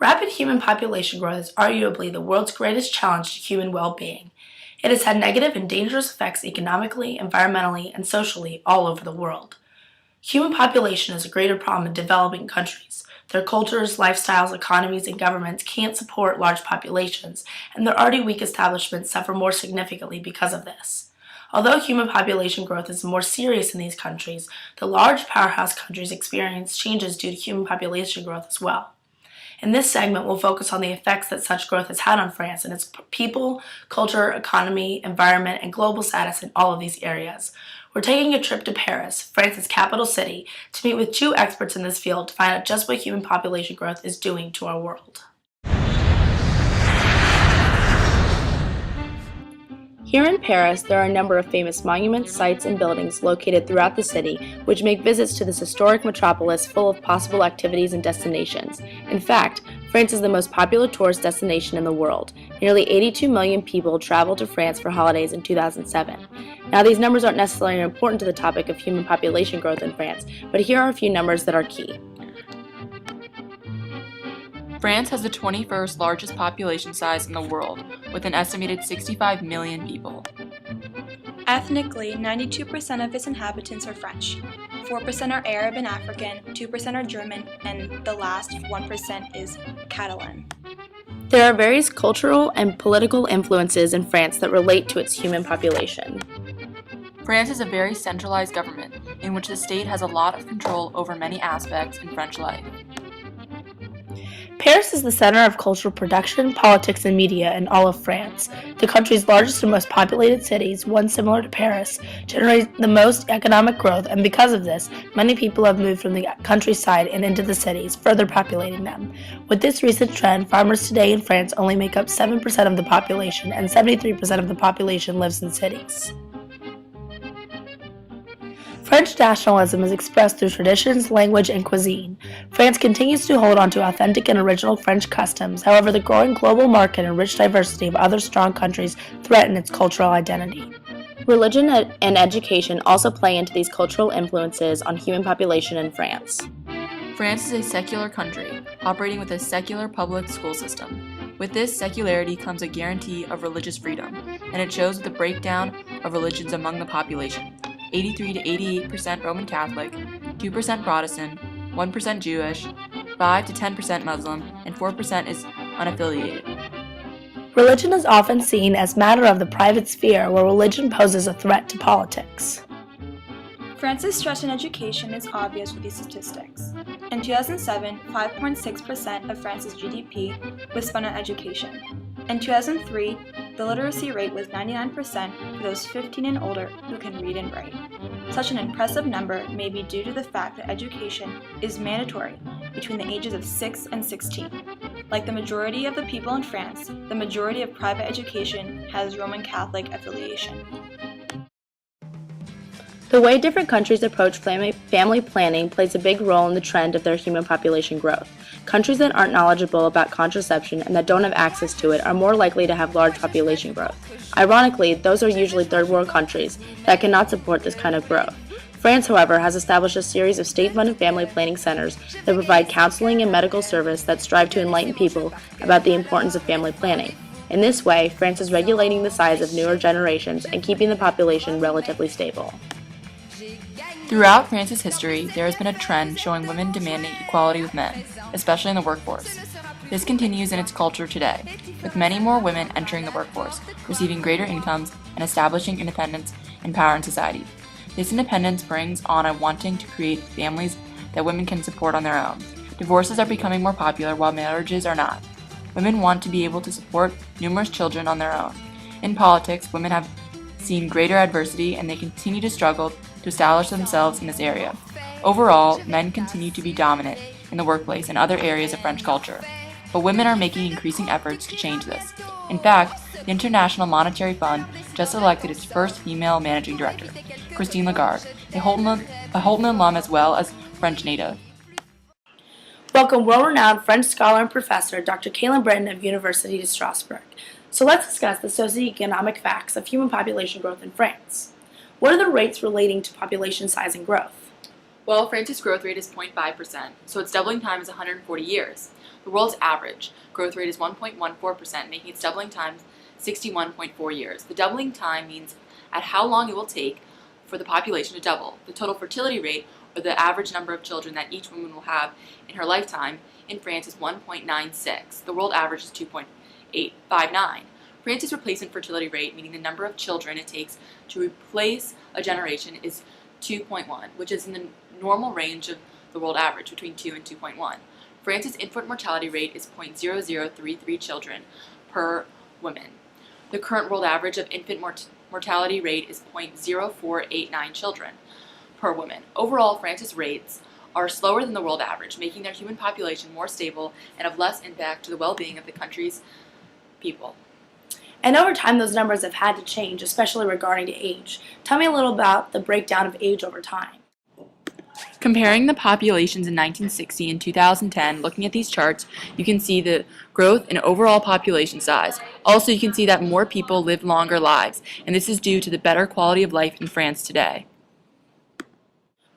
Rapid human population growth is arguably the world's greatest challenge to human well-being. It has had negative and dangerous effects economically, environmentally, and socially all over the world. Human population is a greater problem in developing countries. Their cultures, lifestyles, economies, and governments can't support large populations, and their already weak establishments suffer more significantly because of this. Although human population growth is more serious in these countries, the large powerhouse countries experience changes due to human population growth as well. In this segment, we'll focus on the effects that such growth has had on France and its people, culture, economy, environment, and global status in all of these areas. We're taking a trip to Paris, France's capital city, to meet with two experts in this field to find out just what human population growth is doing to our world. Here in Paris, there are a number of famous monuments, sites, and buildings located throughout the city, which make visits to this historic metropolis full of possible activities and destinations. In fact, France is the most popular tourist destination in the world. Nearly 82 million people traveled to France for holidays in 2007. Now, these numbers aren't necessarily important to the topic of human population growth in France, but here are a few numbers that are key. France has the 21st largest population size in the world, with an estimated 65 million people. Ethnically, 92% of its inhabitants are French, 4% are Arab and African, 2% are German, and the last 1% is Catalan. There are various cultural and political influences in France that relate to its human population. France is a very centralized government, in which the state has a lot of control over many aspects in French life. Paris is the center of cultural production, politics, and media in all of France. The country's largest and most populated cities, one similar to Paris, generate the most economic growth, and because of this, many people have moved from the countryside and into the cities, further populating them. With this recent trend, farmers today in France only make up 7% of the population, and 73% of the population lives in cities. French nationalism is expressed through traditions, language, and cuisine. France continues to hold on to authentic and original French customs. However, the growing global market and rich diversity of other strong countries threaten its cultural identity. Religion and education also play into these cultural influences on human population in France. France is a secular country, operating with a secular public school system. With this secularity comes a guarantee of religious freedom, and it shows the breakdown of religions among the population. 83 to 88% Roman Catholic, 2% Protestant, 1% Jewish, 5 to 10% Muslim, and 4% is unaffiliated. Religion is often seen as matter of the private sphere, where religion poses a threat to politics. France's stress in education is obvious with these statistics. In 2007, 5.6% of France's GDP was spent on education. In 2003, the literacy rate was 99% for those 15 and older who can read and write. Such an impressive number may be due to the fact that education is mandatory between the ages of 6 and 16. Like the majority of the people in France, the majority of private education has Roman Catholic affiliation. The way different countries approach family planning plays a big role in the trend of their human population growth. Countries that aren't knowledgeable about contraception and that don't have access to it are more likely to have large population growth. Ironically, those are usually third world countries that cannot support this kind of growth. France, however, has established a series of state-funded family planning centers that provide counseling and medical service that strive to enlighten people about the importance of family planning. In this way, France is regulating the size of newer generations and keeping the population relatively stable. Throughout France's history, there has been a trend showing women demanding equality with men, especially in the workforce. This continues in its culture today, with many more women entering the workforce, receiving greater incomes, and establishing independence and power in society. This independence brings on a wanting to create families that women can support on their own. Divorces are becoming more popular while marriages are not. Women want to be able to support numerous children on their own. In politics, women have seen greater adversity and they continue to struggle to establish themselves in this area. Overall, men continue to be dominant in the workplace and other areas of French culture, but women are making increasing efforts to change this. In fact, the International Monetary Fund just elected its first female managing director, Christine Lagarde, a Holden alum as well as French native. Welcome world-renowned French scholar and professor Dr. Caitlin Britton of University of Strasbourg. So let's discuss the socioeconomic facts of human population growth in France. What are the rates relating to population size and growth? Well, France's growth rate is 0.5%, so its doubling time is 140 years. The world's average growth rate is 1.14%, making its doubling time 61.4 years. The doubling time means at how long it will take for the population to double. The total fertility rate, or the average number of children that each woman will have in her lifetime, in France is 1.96. The world average is 2.859. France's replacement fertility rate, meaning the number of children it takes to replace a generation, is 2.1, which is in the normal range of the world average, between 2 and 2.1. France's infant mortality rate is 0.0033 children per woman. The current world average of infant mortality rate is 0.0489 children per woman. Overall, France's rates are slower than the world average, making their human population more stable and of less impact to the well-being of the country's people. And over time, those numbers have had to change, especially regarding to age. Tell me a little about the breakdown of age over time. Comparing the populations in 1960 and 2010, looking at these charts, you can see the growth in overall population size. Also, you can see that more people live longer lives, and this is due to the better quality of life in France today.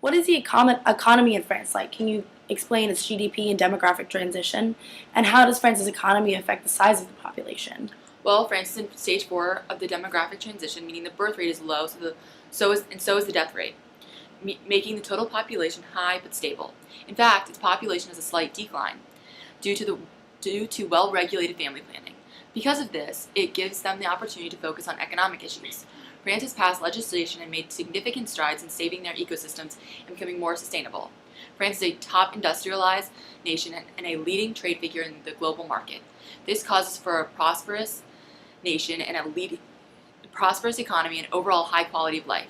What is the economy in France like? Can you explain its GDP and demographic transition? And how does France's economy affect the size of the population? Well, France is in stage 4 of the demographic transition, meaning the birth rate is low, so is the death rate, making the total population high but stable. In fact, its population has a slight decline due to well-regulated family planning. Because of this, it gives them the opportunity to focus on economic issues. France has passed legislation and made significant strides in saving their ecosystems and becoming more sustainable. France is a top industrialized nation and a leading trade figure in the global market. This causes for a prosperous nation and a prosperous economy and overall high quality of life.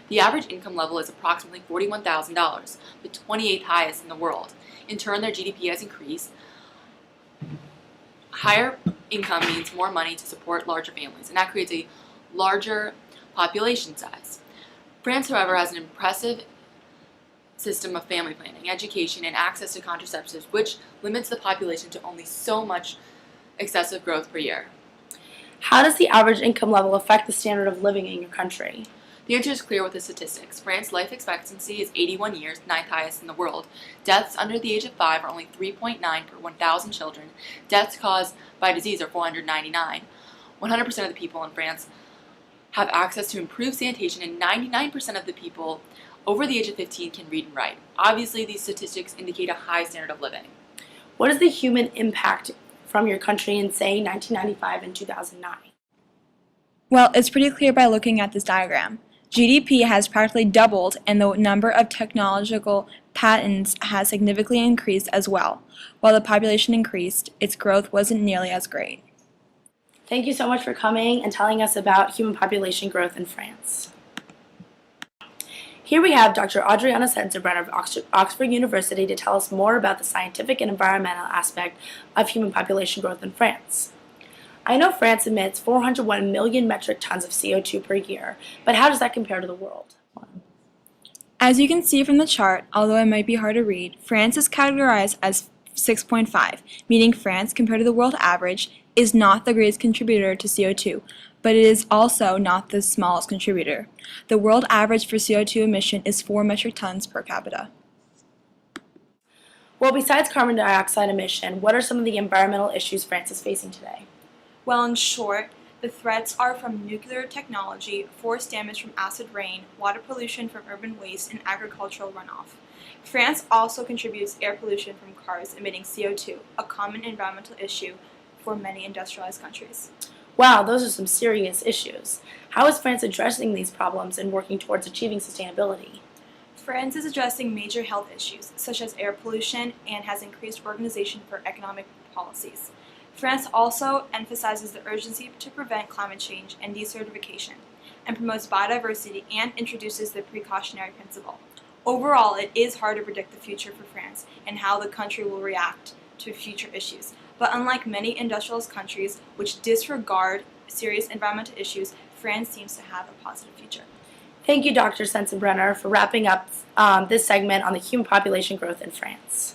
The average income level is approximately $41,000, the 28th highest in the world. In turn, their GDP has increased. Higher income means more money to support larger families, and that creates a larger population size. France, however, has an impressive system of family planning, education, and access to contraceptives, which limits the population to only so much excessive growth per year. How does the average income level affect the standard of living in your country? The answer is clear with the statistics. France's life expectancy is 81 years, 9th highest in the world. Deaths under the age of 5 are only 3.9 per 1,000 children. Deaths caused by disease are 499. 100% of the people in France have access to improved sanitation, and 99% of the people over the age of 15 can read and write. Obviously, these statistics indicate a high standard of living. What is the human impact from your country in, say, 1995 and 2009? Well, it's pretty clear by looking at this diagram. GDP has practically doubled, and the number of technological patents has significantly increased as well. While the population increased, its growth wasn't nearly as great. Thank you so much for coming and telling us about human population growth in France. Here we have Dr. Adriana Sensenbrenner of Oxford University to tell us more about the scientific and environmental aspect of human population growth in France. I know France emits 401 million metric tons of CO2 per year, but how does that compare to the world? As you can see from the chart, although it might be hard to read, France is categorized as 6.5, meaning France, compared to the world average, is not the greatest contributor to CO2, but it is also not the smallest contributor. The world average for CO2 emission is 4 metric tons per capita. Well, besides carbon dioxide emission, what are some of the environmental issues France is facing today? Well, in short, the threats are from nuclear technology, forest damage from acid rain, water pollution from urban waste, and agricultural runoff. France also contributes air pollution from cars emitting CO2, a common environmental issue for many industrialized countries. Wow, those are some serious issues. How is France addressing these problems and working towards achieving sustainability? France is addressing major health issues, such as air pollution, and has increased organization for economic policies. France also emphasizes the urgency to prevent climate change and desertification, and promotes biodiversity and introduces the precautionary principle. Overall, it is hard to predict the future for France and how the country will react to future issues. But unlike many industrialized countries which disregard serious environmental issues, France seems to have a positive future. Thank you, Dr. Sensenbrenner, for wrapping up this segment on the human population growth in France.